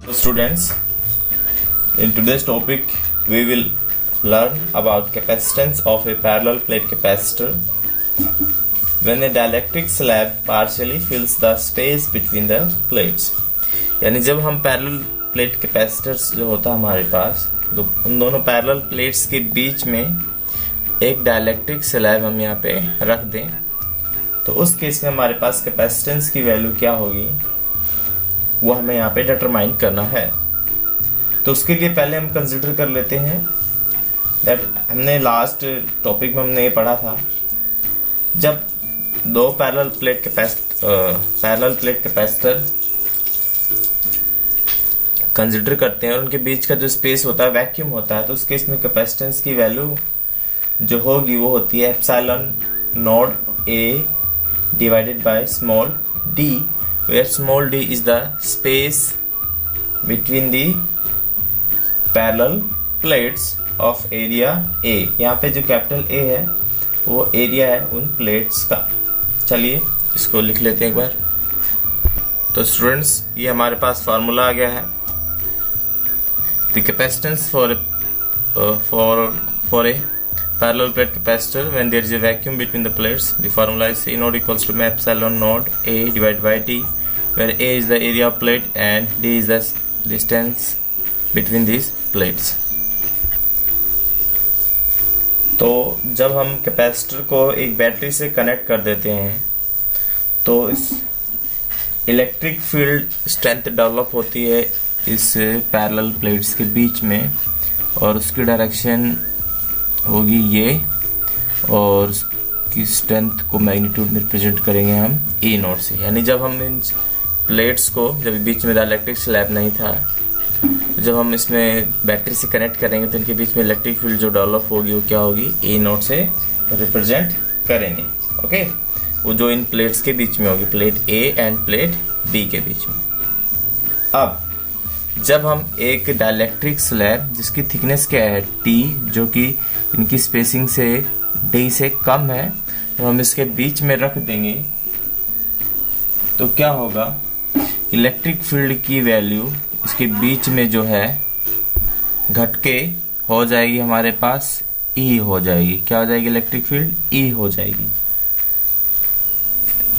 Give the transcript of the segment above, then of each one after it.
So students, in today's topic we will learn about capacitance of a parallel plate capacitor when a dielectric slab partially fills the space between the plates। यानी जब हम parallel plate capacitors जो होता है हमारे पास, तो उन दोनों पैरेलल प्लेट्स के बीच में एक डाइलेक्ट्रिक स्लैब हम यहाँ पे रख दें, तो उस केस में हमारे पास कैपेसिटेंस की वैल्यू क्या होगी वो हमें यहाँ पे डिटरमाइन करना है। तो उसके लिए पहले हम कंसिडर कर लेते हैं दैट हमने लास्ट टॉपिक में हमने ये पढ़ा था, जब दो पैरेलल प्लेट कैपेसिटर कंसिडर करते हैं और उनके बीच का जो स्पेस होता है वैक्यूम होता है, तो उस केस में कैपेसिटेंस की वैल्यू जो होगी वो होती है epsilon node A divided by small D, where small d is the space between the parallel plates of area A। यहाँ पे जो कैपिटल A है वो एरिया है उन प्लेट्स का। चलिए इसको लिख लेते हैं एक बार। तो स्टूडेंट्स, ये हमारे पास फार्मूला आ गया है। The capacitance for a parallel plate capacitor when there is a vacuum between the plates, the formula is C node equals to epsilon node A divided by D, where A is the area of plate and D is the distance between these plates। तो जब हम capacitor को एक battery से connect कर देते हैं तो इस इलेक्ट्रिक फील्ड स्ट्रेंथ डेवलप होती है इस पैरेलल प्लेट्स के बीच में, और उसकी डायरेक्शन होगी ये, और उसकी स्ट्रेंथ को मैग्नीट्यूड में रिप्रेजेंट करेंगे हम ए नोट से। यानी जब हम इन प्लेट्स को, जब बीच में डाइलेक्ट्रिक स्लैब नहीं था, जब हम इसमें बैटरी से कनेक्ट करेंगे तो इनके बीच में इलेक्ट्रिक फील्ड जो डेवलप होगी वो क्या होगी, ए नोट से रिप्रेजेंट करेंगे। ओके, वो जो इन प्लेट्स के बीच में होगी, plate A and plate B के बीच में। अब जब हम एक डाइलेक्ट्रिक स्लैब जिसकी थिकनेस क्या है टी, जो कि इनकी स्पेसिंग से डी से कम है, तो हम इसके बीच में रख देंगे, तो क्या होगा, इलेक्ट्रिक फील्ड की वैल्यू इसके बीच में जो है घट के हो जाएगी हमारे पास ई हो जाएगी। क्या हो जाएगी, इलेक्ट्रिक फील्ड ई हो जाएगी,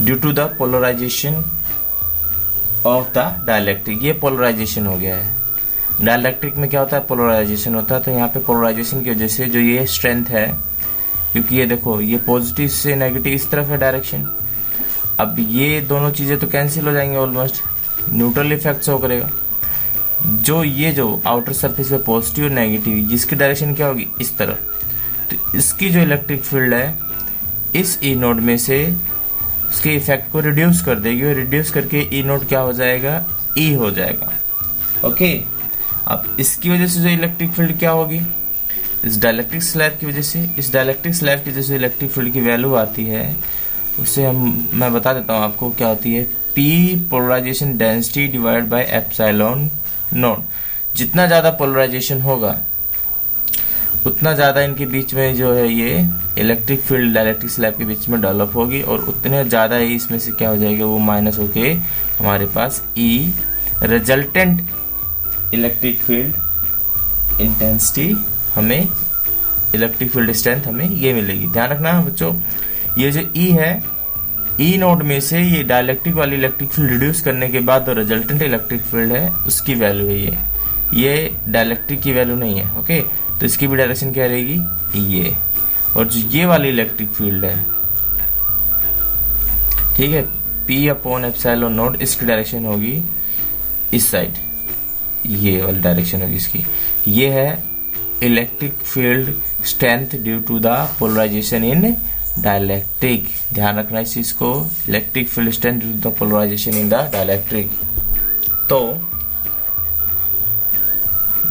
due to the polarisation of the dielectric. ये पोलराइजेशन हो गया है। डाइलेक्ट्रिक में क्या होता है, पोलराइजेशन होता है। तो यहाँ पे पोलराइजेशन की वजह से जो ये स्ट्रेंथ है, क्योंकि ये देखो ये पॉजिटिव से नेगेटिव इस तरफ है डायरेक्शन, अब ये दोनों चीजें तो कैंसिल हो जाएंगे, ऑलमोस्ट न्यूट्रल इफेक्ट शो करेगा। जो आउटर सरफेस पे पॉजिटिव और नेगेटिव, जिसकी डायरेक्शन क्या होगी, इस तरफ, तो इसकी जो इलेक्ट्रिक फील्ड है इस ई नोड में से उसके इफेक्ट को रिड्यूस कर देगी, और रिड्यूस करके ई नोड क्या हो जाएगा, ई हो जाएगा। ओके, अब इसकी वजह से जो इलेक्ट्रिक फील्ड क्या होगी, इस डाइलेक्ट्रिक स्लैब की वजह से, इस डाइलेक्ट्रिक स्लैब की वजह से इलेक्ट्रिक फील्ड की वैल्यू आती है, उससे मैं बता देता हूँ आपको क्या होती है, P polarisation density divide by epsilon naught. जितना ज्यादा पोलराइजेशन होगा उतना ज्यादा इनके बीच में जो है ये इलेक्ट्रिक फील्ड डाइलेक्ट्रिक स्लैब के बीच में डेवलप होगी, और उतने ज्यादा ही इसमें से क्या हो जाएगा, वो माइनस होके हमारे पास ई रिजल्टेंट इलेक्ट्रिक फील्ड इंटेंसिटी, हमें इलेक्ट्रिक फील्ड स्ट्रेंथ हमें ये मिलेगी। ध्यान रखना बच्चों, ये जो ई है, ई नोड में से ये डाइलेक्ट्रिक वाली इलेक्ट्रिक फील्ड रिड्यूस करने के बाद जो रिजल्टेंट इलेक्ट्रिक फील्ड है उसकी वैल्यू है ये डाइलेक्ट्रिक की वैल्यू नहीं है। ओके, तो इसकी भी डायरेक्शन क्या रहेगी, ये, और जो ये वाली इलेक्ट्रिक फील्ड है, ठीक है, P अपॉन एप्सिलॉन नोड, इसकी डायरेक्शन होगी इस साइड, ये वाली डायरेक्शन होगी इसकी। ये है electric field strength due to the polarisation in dielectric. ध्यान रखना इस चीज को, electric field strength due to the polarisation in the dielectric. तो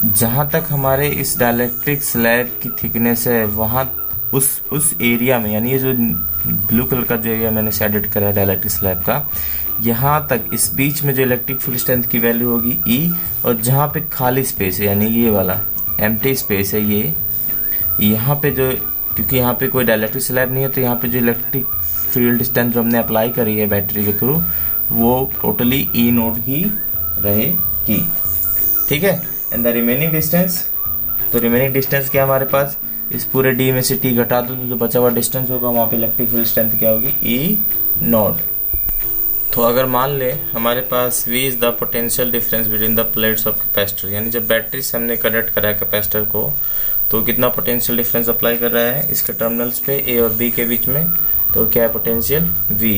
जहां तक हमारे इस डाइलेक्ट्रिक स्लैब की थिकनेस है, वहां उस एरिया में, यानी ये जो ब्लू कलर का जो एरिया मैंने शेडेड करा है डाइलेक्ट्रिक स्लैब का, यहां तक इस बीच में जो इलेक्ट्रिक फील्ड स्ट्रेंथ की वैल्यू होगी ई, और जहां पे खाली स्पेस है, यानी ये वाला एम्प्टी स्पेस है, ये यहाँ पे जो, क्योंकि यहाँ पे कोई डाइलेक्ट्रिक स्लैब नहीं है, तो यहाँ पे जो इलेक्ट्रिक फील्ड स्ट्रेंथ जो हमने अप्लाई करी है बैटरी के थ्रू, वो टोटली ई नोड ही रहेगी। ठीक है। एंड द रिमेनिंग डिस्टेंस, तो रिमेनिंग डिस्टेंस क्या हमारे पास, इस पूरे डी में से टी घटा दो तो जो बचा हुआ डिस्टेंस होगा वहां पे इलेक्ट्रिक फील्ड स्ट्रेंथ क्या होगी, ई नॉट। तो अगर मान ले हमारे पास V is the potential difference between the plates of capacitor, यानी जब बैटरी से हमने कनेक्ट करा है कैपेसिटर को तो कितना पोटेंशियल डिफरेंस अप्लाई कर रहा है इसके टर्मिनल्स पे A और B के बीच में, तो क्या है पोटेंशियल V।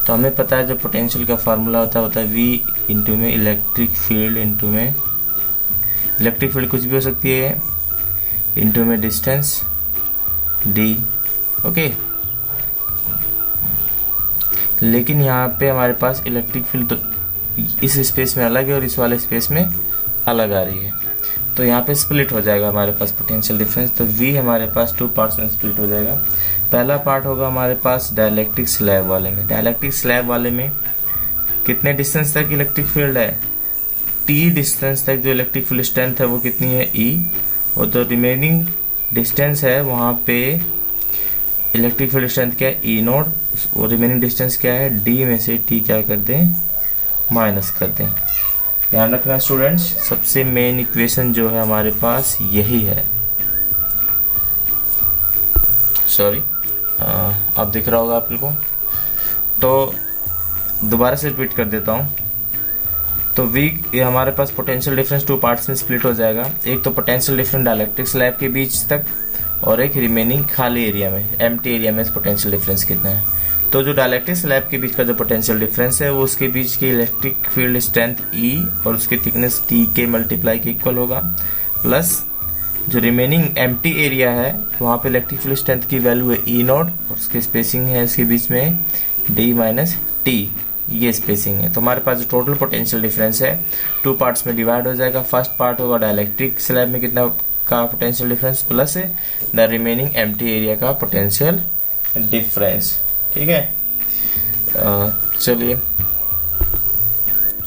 तो हमें पता है जो पोटेंशियल का फार्मूला होता है V इंटू में इलेक्ट्रिक फील्ड इंटू में, इलेक्ट्रिक फील्ड कुछ भी हो सकती है, इंटू में डिस्टेंस D। ओके, लेकिन यहाँ पे हमारे पास इलेक्ट्रिक फील्ड तो इस स्पेस में अलग है और इस वाले स्पेस में अलग आ रही है, तो यहाँ पे स्प्लिट हो जाएगा हमारे पास पोटेंशियल डिफरेंस। तो V हमारे पास 2 पार्ट्स में स्प्लिट हो जाएगा। पहला पार्ट होगा हमारे पास डाइलेक्ट्रिक स्लैब वाले में, डाइलेक्ट्रिक स्लैब वाले में कितने डिस्टेंस तक इलेक्ट्रिक फील्ड है, T डिस्टेंस तक जो इलेक्ट्रिक फील्ड स्ट्रेंथ है वो कितनी है, E, और जो रिमेनिंग डिस्टेंस है वहां पे इलेक्ट्रिक फील्ड स्ट्रेंथ क्या है, ई नोड, और रिमेनिंग डिस्टेंस क्या है, डी में से टी क्या कर दें, माइनस कर दें। ध्यान रखना स्टूडेंट्स, सबसे मेन इक्वेशन जो है हमारे पास यही है। सॉरी, अब दिख रहा होगा आप लोगों को, तो दोबारा से रिपीट कर देता हूं। तो V ये हमारे पास पोटेंशियल डिफरेंस 2 पार्ट्स में स्प्लिट हो जाएगा, एक तो पोटेंशियल डिफरेंस डाइलेक्ट्रिक स्लैब के बीच तक और एक रिमेनिंग खाली एरिया में, एम्प्टी एरिया में पोटेंशियल डिफरेंस कितना है। तो जो डाइलेक्ट्रिक स्लैब के बीच का जो पोटेंशियल डिफरेंस है वो उसके बीच की इलेक्ट्रिक फील्ड स्ट्रेंथ E और उसकी थिकनेस T के मल्टीप्लाई के इक्वल होगा, प्लस जो रिमेनिंग एम्प्टी एरिया है वहां पे इलेक्ट्रिक फील्ड स्ट्रेंथ की वैल्यू है E नॉट और उसकी स्पेसिंग है इसके बीच में D माइनस T, ये स्पेसिंग है। तो हमारे पास जो टोटल पोटेंशियल डिफरेंस है 2 पार्ट्स में डिवाइड हो जाएगा। फर्स्ट पार्ट होगा डाइलेक्ट्रिक स्लैब में कितना का potential difference plus the remaining empty area का पोटेंशियल डिफरेंस, ठीक है। चलिए,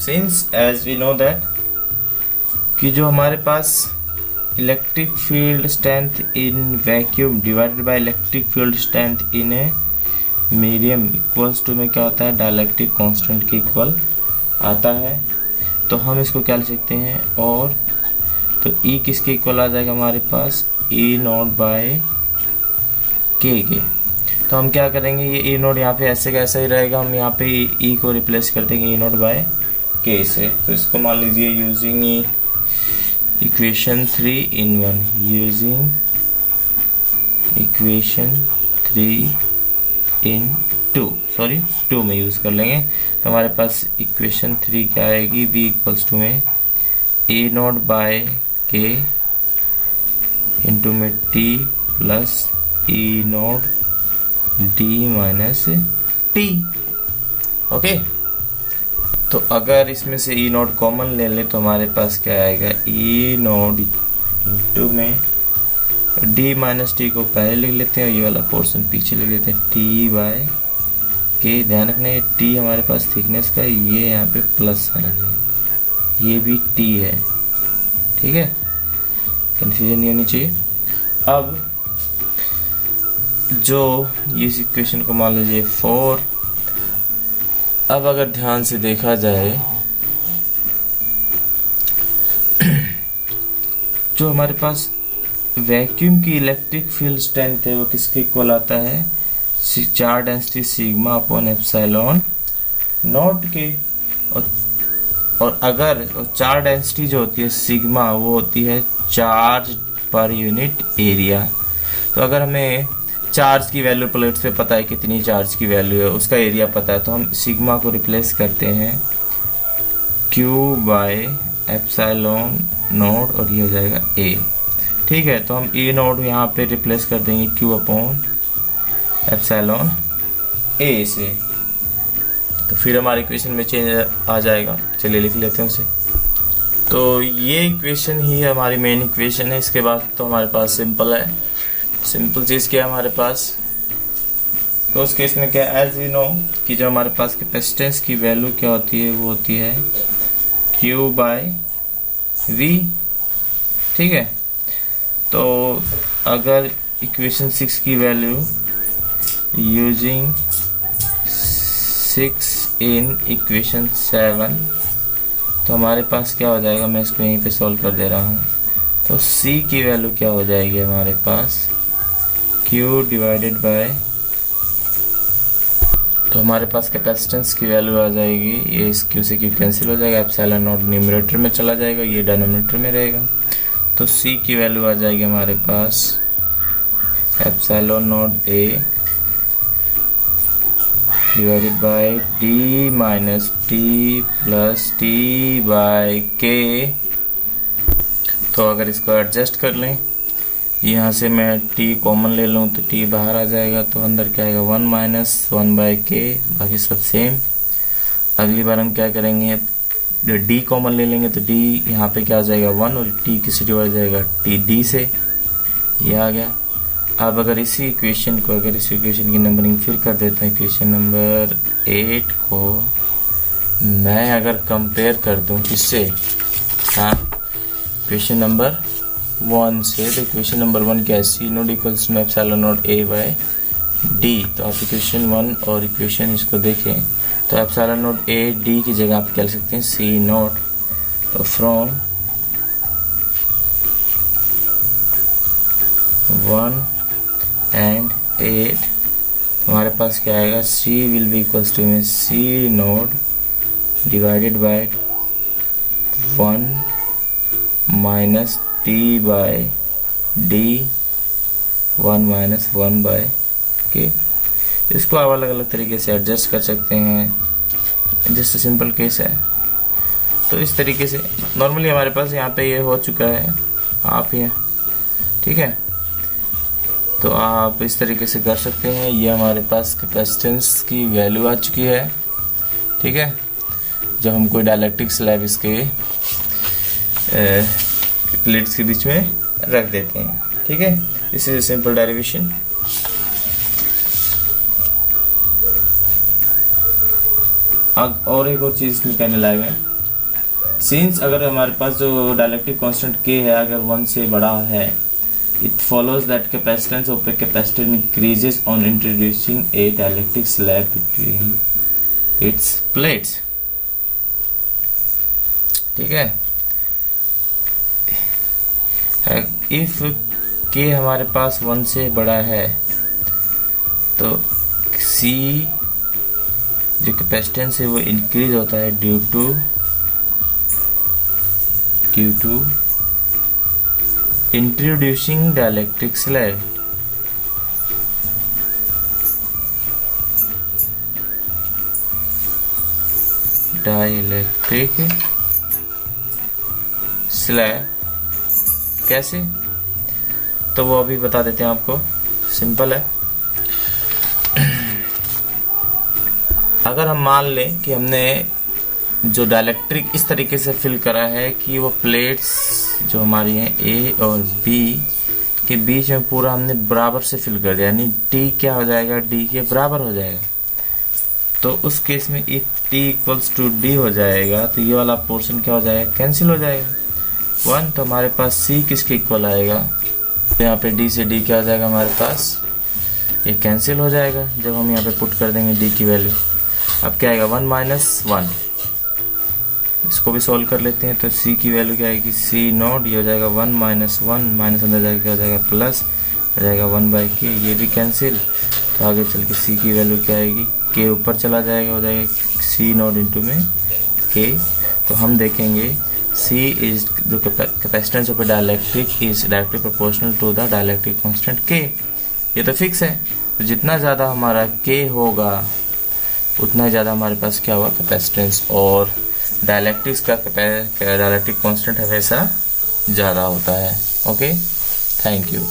since as we know that कि जो हमारे पास electric field strength in vacuum divided by electric field strength in a medium equals to में क्या होता है, डाइलेक्ट्रिक कांस्टेंट के इक्वल आता है, तो हम इसको क्या लिख सकते हैं, और तो E किसके इक्वल आ जाएगा हमारे पास, E नॉट बाय K के। तो हम क्या करेंगे, ये E नॉट यहाँ पे ऐसे का ऐसा ही रहेगा, हम यहाँ पे E को रिप्लेस कर देंगे E नॉट बाय K से। तो इसको मान लीजिए using equation 3 in 1, using equation 3 in 2, sorry 2 में यूज कर लेंगे। तो हमारे पास इक्वेशन 3 क्या आएगी, V इक्वल्स टू में A naught by K into में T plus E naught D minus T। Okay, तो अगर इसमें से E नॉट कॉमन ले ले तो हमारे पास क्या आएगा, E नॉट इंटू में D माइनस T को पहले लिख लेते हैं और ये वाला पोर्शन पीछे लिख लेते हैं, T बाय K। ध्यान रखना ये T हमारे पास थिकनेस का, ये यहाँ पे प्लस साइन है, ये भी T है, ठीक है, कंफ्यूजन नहीं होनी चाहिए। अब जो इस इक्वेशन को मान लीजिए 4, अब अगर ध्यान से देखा जाए जो हमारे पास वैक्यूम की इलेक्ट्रिक फील्ड स्ट्रेंथ है वो किसके इक्वल आता है, charge density sigma upon epsilon not के। और अगर चार्ज डेंसिटी जो होती है सिग्मा वो होती है चार्ज पर यूनिट एरिया। तो अगर हमें चार्ज की वैल्यू प्लेट पे पता है कितनी चार्ज की वैल्यू है, उसका एरिया पता है, तो हम सिग्मा को रिप्लेस करते हैं Q बाय एप्सिलॉन नॉट और ये हो जाएगा A, ठीक है। तो हम E नॉट यहाँ पे रिप्लेस कर देंगे Q अपॉन एप्सिलॉन A से, तो फिर हमारे इक्वेशन में चेंज आ जाएगा। चलिए लिख लेते हैं उसे। तो ये इक्वेशन ही हमारी मेन इक्वेशन है। इसके बाद तो हमारे पास सिंपल है, सिंपल चीज क्या है हमारे पास, तो उस केस में क्या, एज वी नो कि जो हमारे पास कैपेसिटेंस की वैल्यू क्या होती है वो होती है Q बाय V, ठीक है। तो अगर इक्वेशन 6 की वैल्यू यूजिंग 6 इन इक्वेशन 7, तो हमारे पास क्या हो जाएगा, मैं इसको यहीं पे सॉल्व कर दे रहा हूँ। तो C की वैल्यू क्या हो जाएगी हमारे पास, Q डिवाइडेड बाय, तो हमारे पास कैपेसिटेंस की वैल्यू आ जाएगी, ये इस Q से Q कैंसिल हो जाएगा, एप्सिलॉन नॉट न्यूमरेटर में चला जाएगा, ये डिनोमिनेटर में रहेगा। तो C की वैल्यू आ जाएगी हमारे पास epsilon naught A divided by D minus T plus T by K। तो अगर इसको एडजस्ट कर लें, यहाँ से मैं T कॉमन ले लूँ तो T बाहर आ जाएगा, तो अंदर क्या आएगा 1 माइनस 1 बाय K, बाकी सब सेम। अगली बार हम क्या करेंगे, D कॉमन ले लेंगे तो D यहाँ पे क्या आ जाएगा 1, और T किसी डिवाइड जाएगा T D से, ये आ गया। अब अगर इसी इक्वेशन को, अगर इस इक्वेशन की नंबरिंग फिर कर देते हैं, इक्वेशन नंबर 8 को मैं अगर कंपेयर कर दूं किससे, हाँ इक्वेशन नंबर 1 से, तो इक्वेशन नंबर 1 क्या है, C naught equals to epsilon naught A by D। तो आप इक्वेशन 1 और इक्वेशन इसको देखें तो एप्सिलॉन नॉट A D की जगह आप क्या लिख सकते हैं C नोट। तो फ्रॉम 1 एंड 8 हमारे पास क्या आएगा, C will be equals to में C naught divided by 1 minus T by D 1 minus 1 by K। इसको आप अलग अलग तरीके से एडजस्ट कर सकते हैं, जस्ट सिंपल केस है। तो इस तरीके से नॉर्मली हमारे पास यहाँ पे ये हो चुका है, आप ये ठीक है, तो आप इस तरीके से कर सकते हैं। ये हमारे पास कैपेसिटेंस की वैल्यू आ चुकी है, ठीक है, जब हम कोई डाइलेक्ट्रिक स्लैब इसके प्लेट्स के बीच में रख देते हैं, ठीक है। This is a simple derivation. अब और एक और चीज इसमें कहने लायक है, सिंस अगर हमारे पास जो डाइलेक्ट्रिक कांस्टेंट K है अगर 1 से बड़ा है, it follows that capacitance of a capacitor increases on introducing a dielectric slab between its plates, ठीक है। if K हमारे पास 1 से बड़ा है तो C जो कैपेसिटेंस है वो इंक्रीज होता है due to introducing dielectric slab. Dielectric slab कैसे, तो वो अभी बता देते हैं आपको, सिंपल है। अगर हम मान लें कि हमने जो डाइलेक्ट्रिक इस तरीके से फिल करा है कि वो प्लेट्स जो हमारी हैं A और B के बीच में पूरा हमने बराबर से फिल कर दिया, यानी T क्या हो जाएगा, D के बराबर हो जाएगा। तो उस केस में if T equals to D हो जाएगा तो ये वाला पोर्शन क्या हो जाएगा, कैंसिल हो जाएगा 1। तो हमारे पास C किसके इक्वल आएगा, तो यहाँ पे D से D क्या हो जाएगा हमारे पास, ये कैंसिल हो जाएगा जब हम यहाँ पे पुट कर देंगे D की वैल्यू। अब क्या आएगा 1 माइनस 1, इसको भी सॉल्व कर लेते हैं। तो C की वैल्यू क्या आएगी, C नॉट, ये हो जाएगा 1 माइनस 1, माइनस अंदर जाएगा क्या हो जाएगा प्लस, हो जाएगा 1 बाई K, ये भी कैंसिल। तो आगे चल के C की वैल्यू क्या आएगी, K ऊपर चला जाएगा, हो जाएगा C नॉट इंटू में K। तो हम देखेंगे C इज जो capacitance of dielectric is directly proportional to the dielectric constant K। ये तो फिक्स है, तो जितना ज्यादा हमारा K होगा उतना ही ज्यादा हमारे पास क्या होगा कैपेसिटेंस, और डाइलेक्ट्रिक्स का डाइलेक्ट्रिक कांस्टेंट हमेशा ज्यादा होता है। Okay, thank you.